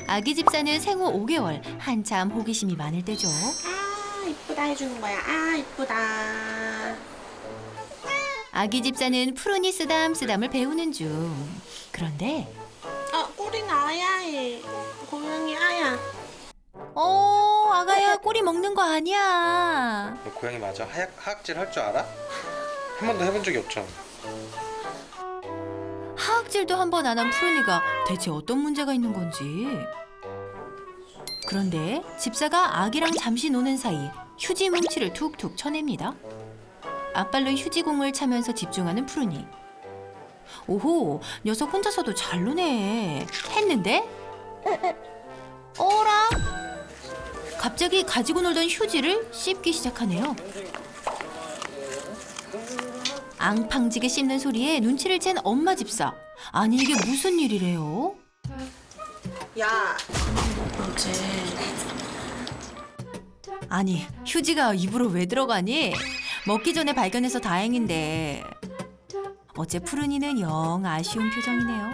아기 집사는 생후 5개월, 한참 호기심이 많을 때죠. 아, 이쁘다 해주는 거야. 아, 이쁘다. 아기 집사는 푸른이 쓰담쓰담을 배우는 중. 그런데 꼬리는 아야 해. 고양이 아야. 아가야 꼬리 먹는 거 아니야. 너 고양이 맞아? 하악질 할 줄 알아? 한 번도 해본 적이 없잖아. 하악질도 한 번 안 한 푸른이가 대체 어떤 문제가 있는 건지. 그런데 집사가 아기랑 잠시 노는 사이 휴지 뭉치를 툭툭 쳐냅니다. 앞발로 휴지공을 차면서 집중하는 푸른이. 오호, 녀석 혼자서도 잘 노네. 했는데 어라? 갑자기 가지고 놀던 휴지를 씹기 시작하네요. 앙팡지게 씹는 소리에 눈치를 챈 엄마 집사. 아니 이게 무슨 일이래요? 야, 어제 아니 휴지가 입으로 왜 들어가니? 먹기 전에 발견해서 다행인데 어째 푸른이는 영 아쉬운 표정이네요.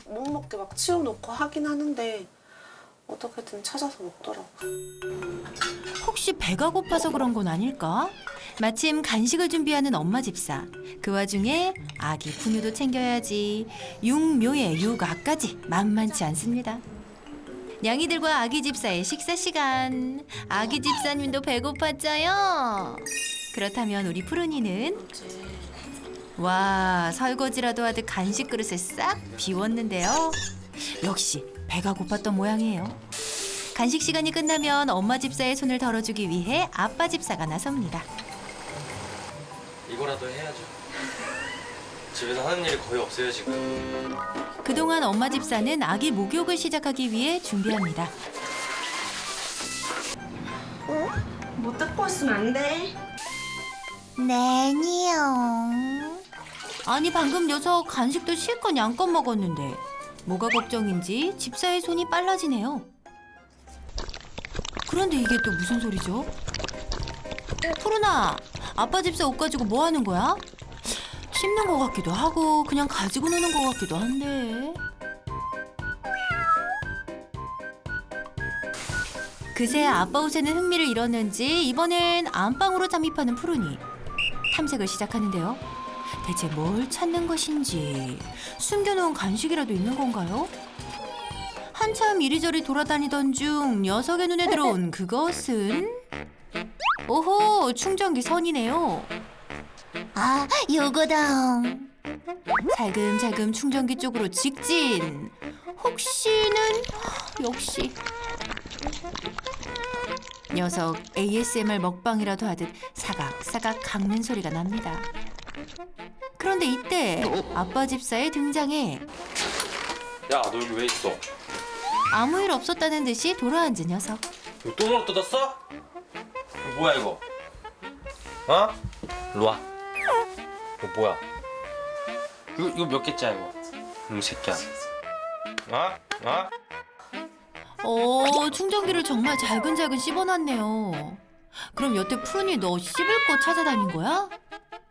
못 먹게 막 치워놓고 하긴 하는데 어떻게든 찾아서 먹더라고. 혹시 배가 고파서 그런 건 아닐까? 마침 간식을 준비하는 엄마 집사. 그 와중에 아기 분유도 챙겨야지. 육묘에 육아까지 만만치 않습니다. 냥이들과 아기 집사의 식사 시간. 아기 집사님도 배고팠죠요? 그렇다면 우리 푸른이는 와, 설거지라도 하듯 간식 그릇을 싹 비웠는데요. 역시 배가 고팠던 모양이에요. 간식 시간이 끝나면 엄마 집사의 손을 덜어주기 위해 아빠 집사가 나섭니다. 이거라도 해야죠. 집에서 하는 일이 거의 없어요 지금. 그동안 엄마 집사는 아기 목욕을 시작하기 위해 준비합니다. 못 닦고 왔으면 안 돼. 네니요. 아니 방금 녀석 간식도 실컷 양껏 먹었는데 뭐가 걱정인지 집사의 손이 빨라지네요. 그런데 이게 또 무슨 소리죠? 푸른아, 아빠 집사 옷 가지고 뭐 하는 거야? 씹는 것 같기도 하고 그냥 가지고 노는 것 같기도 한데. 그새 아빠 옷에는 흥미를 잃었는지 이번엔 안방으로 잠입하는 푸른이. 탐색을 시작하는데요. 대체 뭘 찾는 것인지, 숨겨놓은 간식이라도 있는 건가요? 한참 이리저리 돌아다니던 중 녀석의 눈에 들어온 그것은 오호, 충전기 선이네요. 아, 요거다. 살금살금 충전기 쪽으로 직진. 혹시는 역시 녀석 ASMR 먹방이라도 하듯 사각사각 깎는 소리가 납니다. 그런데 이때 아빠 집사의 등장에 야, 너 여기 왜 있어? 아무 일 없었다는 듯이 돌아앉은 녀석. 이거 또 뜯었어? 이거 뭐야 이거? 어? 일로 와. 이거 뭐야? 이거 몇 개짜야 이거? 새끼야. 충전기를 정말 잘근잘근 씹어놨네요. 그럼 여태 푸른이 너 씹을 거 찾아다닌 거야?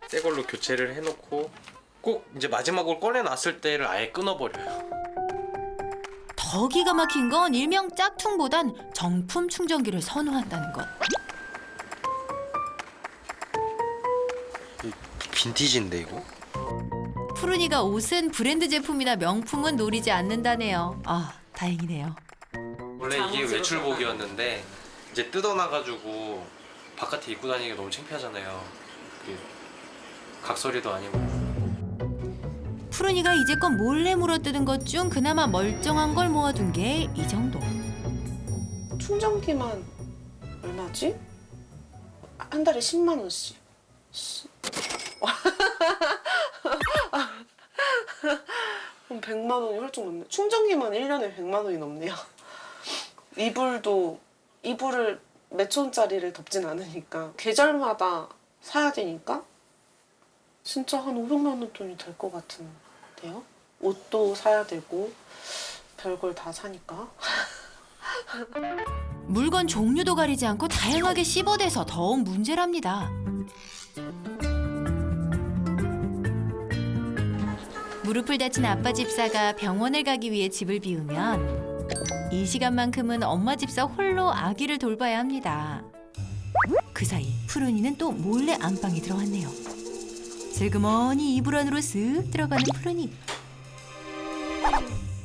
새 걸로 교체를 해놓고 꼭 이제 마지막으로 꺼내놨을 때를 아예 끊어버려요. 더 기가 막힌 건 일명 짝퉁보단 정품 충전기를 선호한다는 것. 빈티지인데 이거? 푸른이가 옷은 브랜드 제품이나 명품은 노리지 않는다네요. 아, 다행이네요. 원래 이게 외출복이었는데 이제 뜯어놔가지고 바깥에 입고 다니기가 너무 창피하잖아요. 각설이도 아니고. 푸른이가 이제껏 몰래 물어뜯은 것 중 그나마 멀쩡한 걸 모아둔 게 이 정도. 충전기만 얼마지? 한 달에 10만 원씩. 그럼 100만 원이 훌쩍 넘네. 충전기만 1년에 100만 원이 넘네요. 이불을 몇 원짜리를 덮진 않으니까 계절마다 사야 되니까 진짜 한 500만 원 돈이 될 것 같은데요. 옷도 사야 되고 별걸 다 사니까. 물건 종류도 가리지 않고 다양하게 씹어대서 더욱 문제랍니다. 무릎을 다친 아빠 집사가 병원을 가기 위해 집을 비우면 이 시간만큼은 엄마 집사 홀로 아기를 돌봐야 합니다. 그 사이 푸른이는 또 몰래 안방에 들어왔네요. 슬그머니 이불 안으로 쓱 들어가는 푸른이.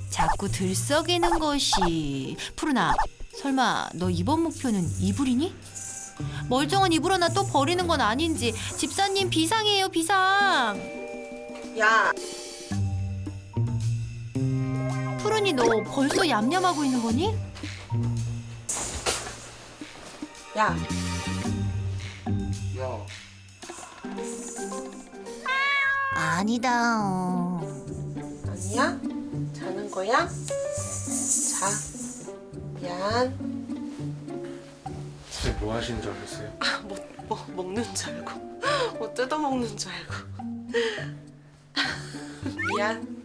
자꾸 들썩이는 것이. 푸른아, 설마 너 이번 목표는 이불이니? 멀쩡한 이불 하나 또 버리는 건 아닌지. 집사님 비상이에요, 비상. 야, 푸른이 너 벌써 얌얌하고 있는 거니? 야, 야. 아니다. 아니야? 자는 거야? 자, 미안. 진짜 뭐 하시는 줄 알았어요? 뭐 먹는 줄 알고, 뭐 뜯어먹는 줄 알고. 미안.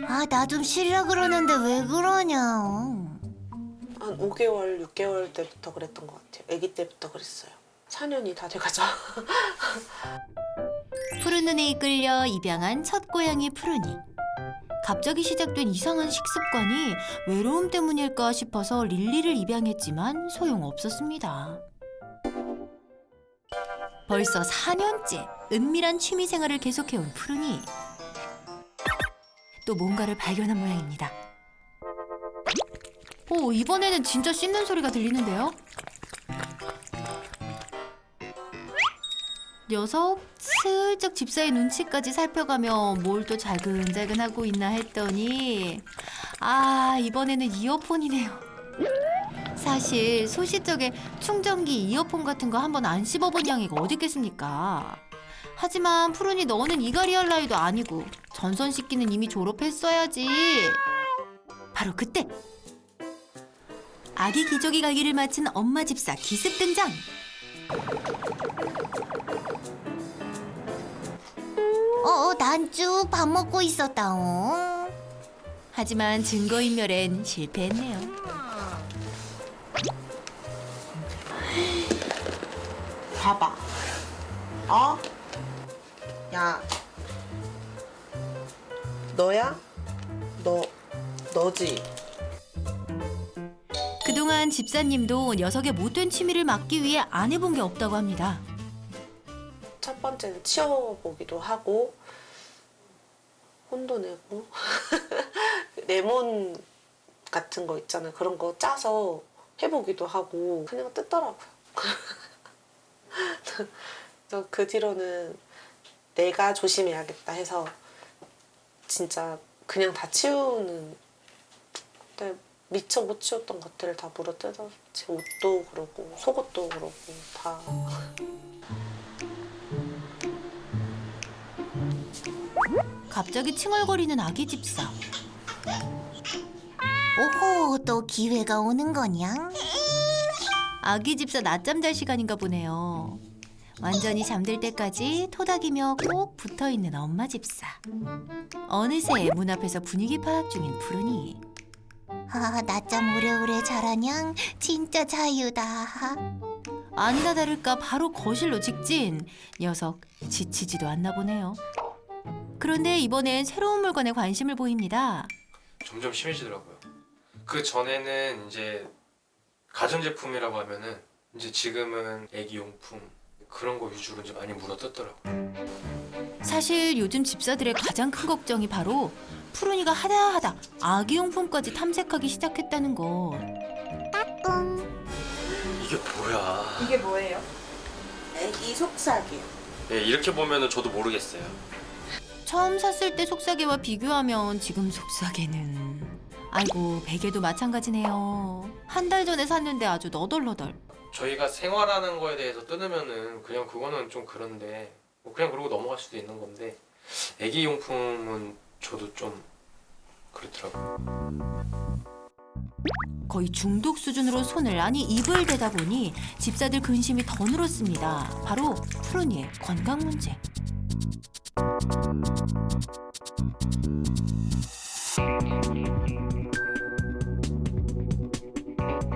아, 나 좀 쉬려 그러는데 왜 그러냐. 한 5개월, 6개월 때부터 그랬던 것 같아요. 아기 때부터 그랬어요. 4년이 다 돼가죠. 푸른 눈에 이끌려 입양한 첫 고양이 푸른이. 갑자기 시작된 이상한 식습관이 외로움 때문일까 싶어서 릴리를 입양했지만 소용없었습니다. 벌써 4년째 은밀한 취미 생활을 계속해온 푸른이. 또 뭔가를 발견한 모양입니다. 오, 이번에는 진짜 씻는 소리가 들리는데요? 녀석 슬쩍 집사의 눈치까지 살펴가며 뭘 또 잘근잘근하고 있나 했더니 아, 이번에는 이어폰이네요. 사실 소시적에 충전기 이어폰 같은 거 한번 안 씹어본 양이가 어디 있겠습니까? 하지만 푸른이 너는 이갈이할 나이도 아니고 전선 씻기는 이미 졸업했어야지. 바로 그때 아기 기저귀 갈기를 마친 엄마 집사 기습 등장. 난 쭉 밥 먹고 있었다. 하지만 증거인멸엔 실패했네요. 봐봐. 야. 너야? 너지? 그동안 집사님도 녀석의 못된 취미를 막기 위해 안 해본 게 없다고 합니다. 첫 번째는 치워보기도 하고, 혼도 내고, 레몬 같은 거 있잖아요. 그런 거 짜서 해보기도 하고, 그냥 뜯더라고요. 그래서 그 뒤로는 내가 조심해야겠다 해서 진짜 그냥 다 치우는. 근데 미처 못 치웠던 것들을 다 물어뜯어. 제 옷도 그러고 속옷도 그러고 다. 갑자기 칭얼거리는 아기 집사. 오호, 또 기회가 오는 거냐? 아기 집사 낮잠 잘 시간인가 보네요. 완전히 잠들 때까지 토닥이며 꼭 붙어있는 엄마 집사. 어느새 문 앞에서 분위기 파악 중인 푸른이. 아, 낮잠 오래오래 자라냥 진짜 자유다. 아니나 다를까 바로 거실로 직진. 녀석 지치지도 않나 보네요. 그런데 이번엔 새로운 물건에 관심을 보입니다. 점점 심해지더라고요. 그 전에는 이제 가전제품이라고 하면은 이제 지금은 애기용품 그런 거 위주로 이제 많이 물어뜯더라고요. 사실 요즘 집사들의 가장 큰 걱정이 바로 푸른이가 하다하다 아기용품까지 탐색하기 시작했다는 것. 이게 뭐야? 이게 뭐예요? 애기 속삭이요. 예, 이렇게 보면은 저도 모르겠어요. 처음 샀을 때 속삭이와 비교하면 지금 속삭이는 아이고 베개도 마찬가지네요. 한 달 전에 샀는데 아주 너덜너덜. 저희가 생활하는 거에 대해서 뜯으면은 그냥 그거는 좀 그런데 뭐 그냥 그러고 넘어갈 수도 있는 건데 애기 용품은 저도 좀 그렇더라고요. 거의 중독 수준으로 손을 아니 입을 대다 보니 집사들 근심이 더 늘었습니다. 바로 푸른이의 건강 문제.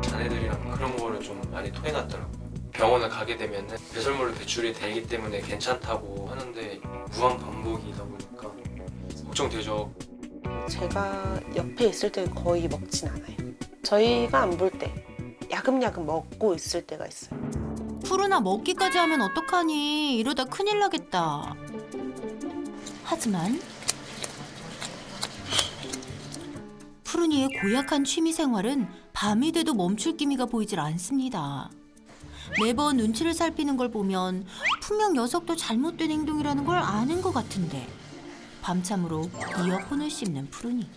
자네들이랑 그런 거를 좀 많이 토해놨더라고요. 병원을 가게 되면은 배설물로 배출이 되기 때문에 괜찮다고 하는데 무한 반복이다 보니까 걱정되죠. 제가 옆에 있을 때 거의 먹진 않아요. 저희가 안 볼 때 야금야금 먹고 있을 때가 있어요. 푸르나 먹기까지 하면 어떡하니? 이러다 큰일 나겠다. 하지만 푸르니의 고약한 취미 생활은 밤이 돼도 멈출 기미가 보이질 않습니다. 매번 눈치를 살피는 걸 보면 분명 녀석도 잘못된 행동이라는 걸 아는 것 같은데 밤참으로 이어폰을 씹는 푸르니.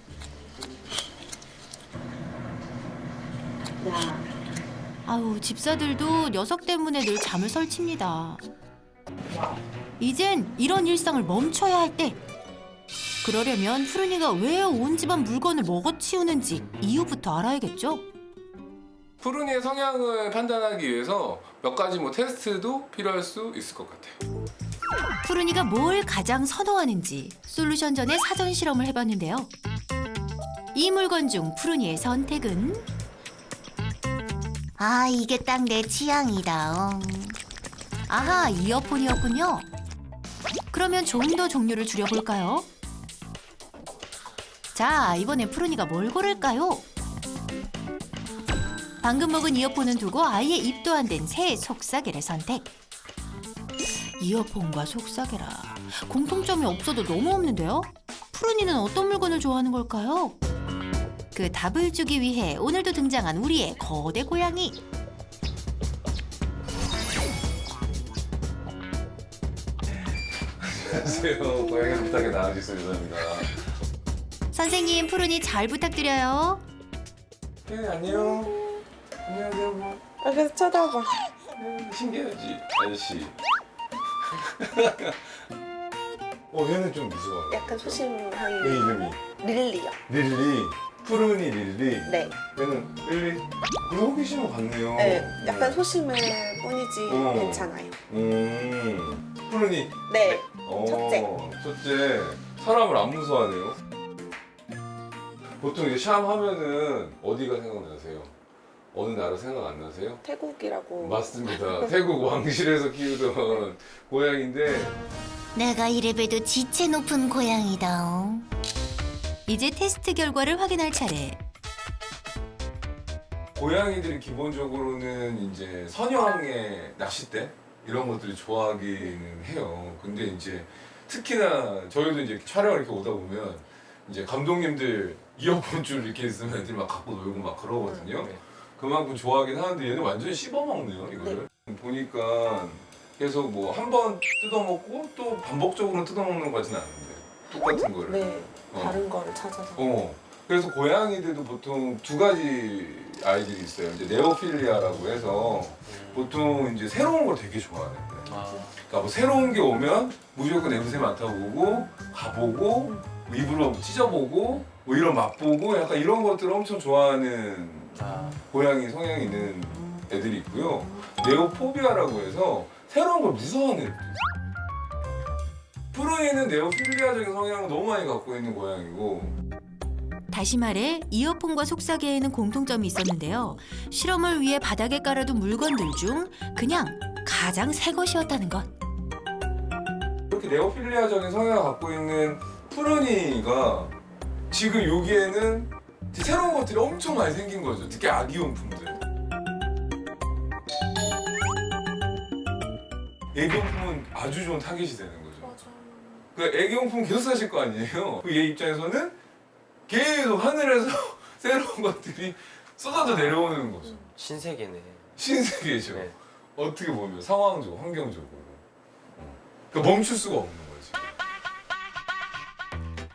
아우, 집사들도 녀석 때문에 늘 잠을 설칩니다. 이젠 이런 일상을 멈춰야 할 때. 그러려면 푸르니가 왜 온 집안 물건을 먹어치우는지 이유부터 알아야겠죠? 푸르니의 성향을 판단하기 위해서 몇 가지 뭐 테스트도 필요할 수 있을 것 같아요. 푸르니가 뭘 가장 선호하는지 솔루션전에 사전 실험을 해봤는데요. 이 물건 중 푸르니의 선택은 아, 이게 딱 내 취향이다. 아하, 이어폰이었군요. 그러면 좀 더 종류를 줄여볼까요? 자, 이번엔 푸르니가 뭘 고를까요? 방금 먹은 이어폰은 두고 아예 입도 안 된 새 속삭이를 선택. 이어폰과 속삭이라 공통점이 없어도 너무 없는데요? 푸르니는 어떤 물건을 좋아하는 걸까요? 그 답을 주기 위해 오늘도 등장한 우리의 거대 고양이. 안녕하세요. 고양이 부탁에 나와주겠습니다. 선생님, 푸르니 잘 부탁드려요. 네, 안녕. 안녕하세요. 뭐. 아, 그래서 쳐다봐. 신기하지, 아저씨. 얘는 좀 무서워요. 약간 소심한 얘 이름이 릴리요. 릴리. 푸르니 릴리. 네. 얘는 릴리. 이거 호기심 같네요. 네, 약간 소심할 뿐이지 괜찮아요. 푸르니. 네. 첫째. 사람을 안 무서워하네요. 보통 이제 샴 하면은 어디가 생각나세요? 어느 나라 생각 안 나세요? 태국이라고. 맞습니다. 태국 왕실에서 키우던 고양인데 내가 이래봬도 지체 높은 고양이다. 이제 테스트 결과를 확인할 차례. 고양이들이 기본적으로는 이제 선형의 낚싯대 이런 것들을 좋아하기는 해요. 근데 이제 특히나 저희도 이제 촬영 이렇게 오다 보면 이제 감독님들 이어폰 줄 이렇게 있으면 애들이 막 갖고 놀고 막 그러거든요. 그만큼 좋아하긴 하는데 얘는 완전히 씹어먹네요, 이거를. 보니까 계속 뭐 한 번 뜯어먹고 또 반복적으로 뜯어먹는 것 같지는 않은데 똑같은 거를. 네. 다른 거를 찾아서. 그래서 고양이들도 보통 두 가지 아이들이 있어요. 이제 네오필리아라고 해서 보통 이제 새로운 걸 되게 좋아하는데. 그러니까 뭐 새로운 게 오면 무조건 냄새 맡아보고 가보고 뭐 입으로 찢어보고 뭐 이런 맛보고 약간 이런 것들을 엄청 좋아하는 고양이 성향이 있는 애들이 있고요. 네오포비아라고 해서 새로운 걸 무서워하는 애들. 푸르니는 네오필리아적인 성향을 너무 많이 갖고 있는 고양이고 다시 말해 이어폰과 속삭이에는 공통점이 있었는데요. 실험을 위해 바닥에 깔아둔 물건들 중 그냥 가장 새 것이었다는 것. 이렇게 네오필리아적인 성향을 갖고 있는 푸르니가 지금 여기에는 새로운 것들이 엄청 많이 생긴 거죠. 특히 아기용품들. 애기용품은 아주 좋은 타깃이 되는 거죠. 맞아. 그 애기용품 계속 사실 거 아니에요. 그 얘 입장에서는 계속 하늘에서 새로운 것들이 쏟아져 내려오는 거죠. 신세계네. 신세계죠. 네. 어떻게 보면 상황적으로, 환경적으로. 그러니까 멈출 수가 없는 거지.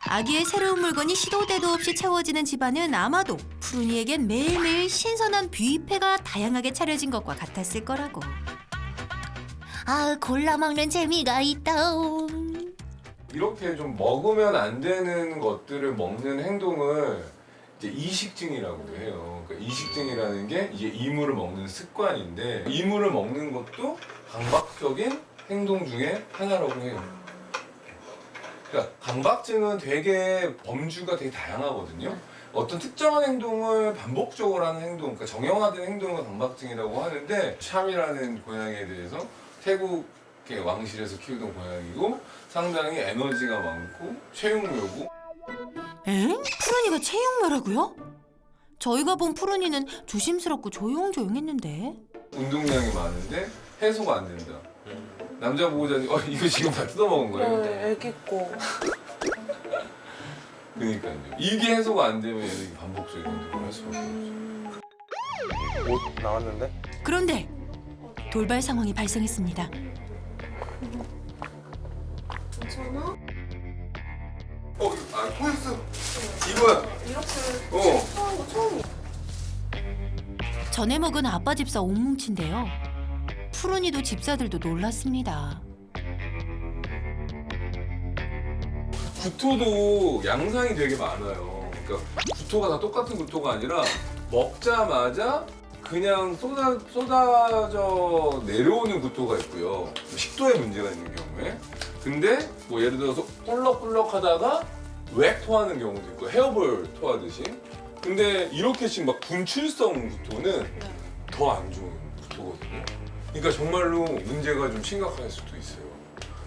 아기의 새로운 물건이 시도 때도 없이 채워지는 집안은 아마도 푸르니에겐 매일매일 신선한 뷔페가 다양하게 차려진 것과 같았을 거라고. 아, 골라 먹는 재미가 있다. 이렇게 좀 먹으면 안 되는 것들을 먹는 행동을 이제 이식증이라고 해요. 그러니까 이식증이라는 게 이제 이물을 먹는 습관인데 이물을 먹는 것도 강박적인 행동 중에 하나라고 해요. 그러니까 강박증은 되게 범주가 되게 다양하거든요. 어떤 특정한 행동을 반복적으로 하는 행동, 그러니까 정형화된 행동을 강박증이라고 하는데 샴이라는 고양이에 대해서 태국의 왕실에서 키우던 고양이고 상당히 에너지가 많고 체육묘고 엥? 푸른이가 체육묘라고요? 저희가 본 푸른이는 조심스럽고 조용조용했는데. 운동량이 많은데 해소가 안 된다. 남자 보호자님, 이거 지금 다 뜯어먹은 거예요? 네, 애기 거. 그러니까요. 이게 해소가 안 되면 얘는 반복적인 행동을 할 수밖에 없죠. 옷 나왔는데? 그런데 돌발 상황이 발생했습니다. 괜찮아? 포였어. 이거야. 이렇게 하는 거 처음이야. 전에 먹은 아빠 집사 옥뭉치인데요. 푸른이도 집사들도 놀랐습니다. 구토도 양상이 되게 많아요. 그러니까 구토가 다 똑같은 구토가 아니라 먹자마자 그냥 쏟아져 내려오는 구토가 있고요. 식도에 문제가 있는 경우에. 근데 뭐 예를 들어서 꿀럭꿀럭 하다가 웩 토하는 경우도 있고 헤어볼 토하듯이. 근데 이렇게 지금 막 분출성 구토는 더 안 좋은 구토거든요. 그러니까 정말로 문제가 좀 심각할 수도 있어요.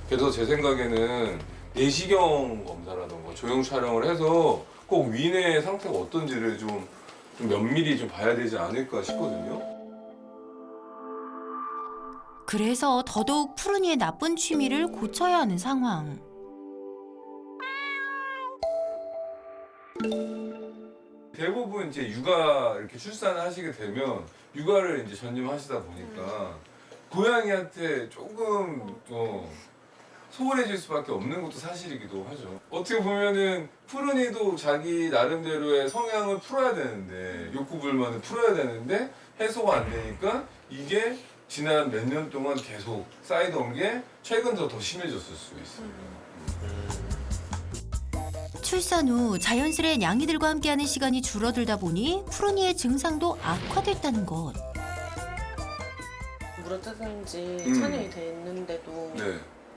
그래서 제 생각에는 내시경 검사라던가 조형 촬영을 해서 꼭 위내 상태가 어떤지를 좀 면밀히 좀 봐야 되지 않을까 싶거든요. 그래서 더더욱 푸른이의 나쁜 취미를 고쳐야 하는 상황. 대부분 이제 육아 이렇게 출산을 하시게 되면 육아를 이제 전념하시다 보니까 고양이한테 조금 소홀해질 수밖에 없는 것도 사실이기도 하죠. 어떻게 보면은 푸른이도 자기 나름대로의 성향을 풀어야 되는데 욕구 불만을 풀어야 되는데 해소가 안 되니까 이게 지난 몇 년 동안 계속 쌓이던 게 최근 들어 더 심해졌을 수 있어요. 출산 후 자연스레 냥이들과 함께하는 시간이 줄어들다 보니 푸른이의 증상도 악화됐다는 것. 물어뜯은 지 음. 4년이 됐는데도 네.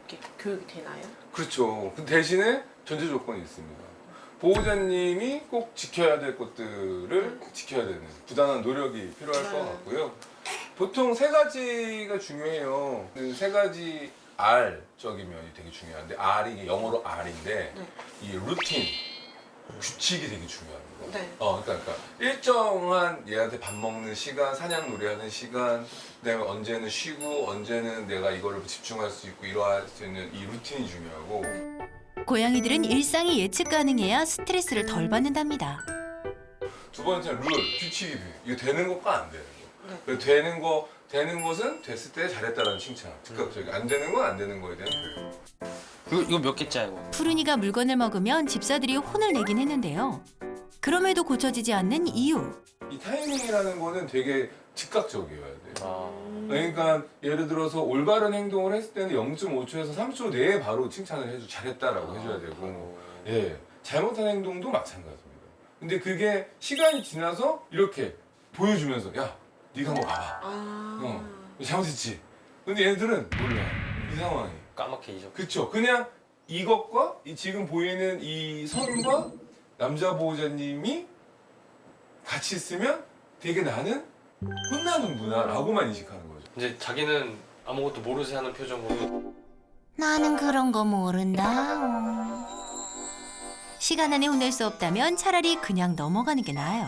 이렇게 교육이 되나요? 그렇죠. 그 대신에 전제 조건이 있습니다. 보호자님이 꼭 지켜야 될 것들을 지켜야 되는 부단한 노력이 필요할 것 같고요. 보통 세 가지가 중요해요. 세 가지 R적인 면이 되게 중요한데 R이 이게 영어로 R인데 네. 이 루틴, 규칙이 되게 중요합니다. 네. 그러니까 일정한 얘한테 밥 먹는 시간, 사냥놀이하는 시간, 그다음에 언제는 쉬고 언제는 내가 이거를 집중할 수 있고 이러할 수 있는 이 루틴이 중요하고 고양이들은 일상이 예측 가능해야 스트레스를 덜 받는답니다. 두 번째는 룰, 규칙이 돼요. 이거 되는 것과 안 되는 거. 네. 그래서 되는 것은 됐을 때 잘했다라는 칭찬. 즉각적인 안 되는 건 안 되는 거에 대한 교육. 이거 몇 개짜리 이거? 푸른이가 물건을 먹으면 집사들이 혼을 내긴 했는데요. 그럼에도 고쳐지지 않는 이유. 이 타이밍이라는 거는 되게 즉각적이어야 돼요. 아. 그러니까 예를 들어서 올바른 행동을 했을 때는 0.5초에서 3초 내에 바로 칭찬을 해줘 잘했다라고 해줘야 되고 예 잘못한 행동도 마찬가지입니다. 근데 그게 시간이 지나서 이렇게 보여주면서 야 네가 한번 봐봐. 잘못했지. 근데 얘들은 몰라 이 상황이. 까맣게 잊어. 그쵸. 그냥 이것과 이 지금 보이는 이 선과 남자 보호자님이 같이 있으면 되게 나는 혼나는구나라고만 인식하는 거죠. 이제 자기는 아무것도 모르지 하는 표정으로 나는 그런 거 모른다. 시간 안에 혼낼 수 없다면 차라리 그냥 넘어가는 게 나아요.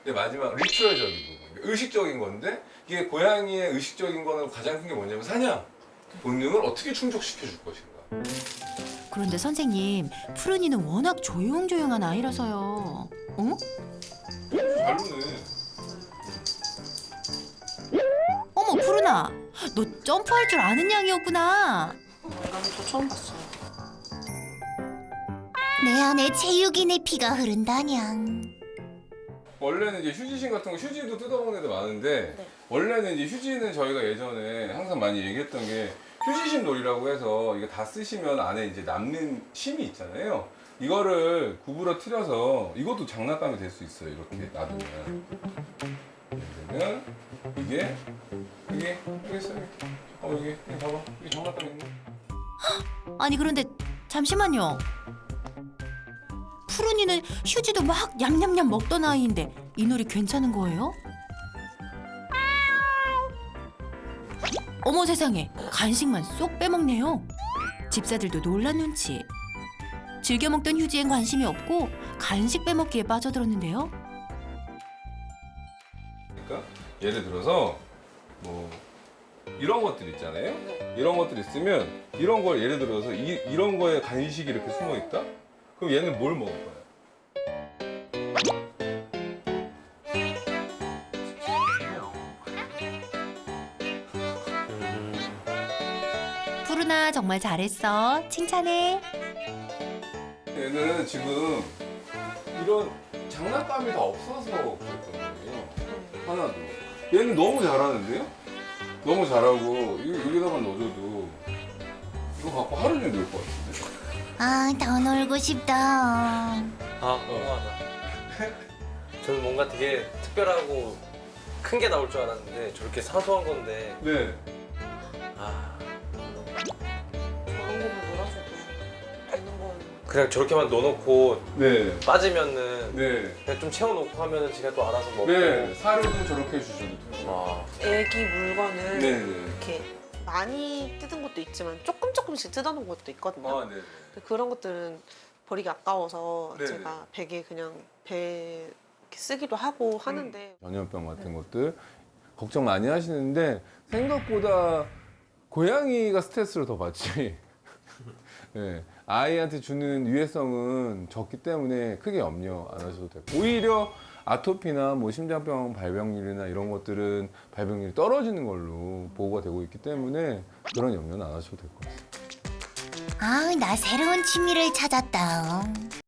근데 마지막 리추얼적인 부분, 의식적인 건데 이게 고양이의 의식적인 거는 가장 큰 게 뭐냐면 사냥 본능을 어떻게 충족시켜 줄 것인가. 그런데 선생님, 푸른이는 워낙 조용조용한 아이라서요. 어? 잘로는 어머, 푸른아. 너 점프할 줄 아는 양이었구나. 나는 저 처음 봤어요. 내 안에 체육인의 피가 흐른다냥. 원래는 이제 휴지심 같은 거 휴지도 뜯어먹는 애들 많은데 네. 원래는 이제 휴지는 저희가 예전에 항상 많이 얘기했던 게 휴지심 놀이라고 해서 이거 다 쓰시면 안에 이제 남는 심이 있잖아요. 이거를 구부러 틀어서 이것도 장난감이 될 수 있어요. 이렇게 놔두면. 예를 들면 이게 여기 있어요. 이렇게. 여기 봐봐. 여기 장난감 있네. 아니, 그런데 잠시만요. 푸른이는 휴지도 막 냠냠냠 먹던 아이인데 이 놀이 괜찮은 거예요? 어머 세상에, 간식만 쏙 빼먹네요. 집사들도 놀란 눈치. 즐겨 먹던 휴지엔 관심이 없고 간식 빼먹기에 빠져들었는데요. 그러니까 예를 들어서 뭐 이런 것들 있잖아요. 이런 것들 있으면 이런 걸 예를 들어서 이런 거에 간식이 이렇게 숨어 있다? 그럼 얘는 뭘 먹을 거야? 푸른아 정말 잘했어. 칭찬해. 얘는 지금 이런 장난감이 다 없어서 그랬던 거예요. 하나도. 얘는 너무 잘하는데요? 너무 잘하고 여기다가 넣어줘도 이거 갖고 하루 종일 놀 것 같은데. 아, 더 놀고 싶다. 아 너무하다. 저는 뭔가 되게 특별하고 큰 게 나올 줄 알았는데 저렇게 사소한 건데 네. 아 저런 거만 놀아줘도 되는 건 그냥 저렇게만 넣어놓고 네. 빠지면은 네. 그냥 좀 채워놓고 하면은 지가 또 알아서 먹고. 네. 사료도 저렇게 해주셔도 돼요. 와. 애기 물건을 네. 이렇게 많이 뜯은 것도 있지만 조금씩 뜯어놓은 것도 있거든요. 아, 네. 근데 그런 것들은 버리기 아까워서 네네. 제가 베개 그냥 배 이렇게 쓰기도 하고 하는데 전염병 같은 것들 걱정 많이 하시는데 생각보다 고양이가 스트레스를 더 받지. 네, 아이한테 주는 유해성은 적기 때문에 크게 염려 안 하셔도 되고 오히려 아토피나 뭐 심장병 발병률이나 이런 것들은 발병률이 떨어지는 걸로 보고가 되고 있기 때문에 그런 염려는 안 하셔도 될 것 같아요. 아, 나 새로운 취미를 찾았다.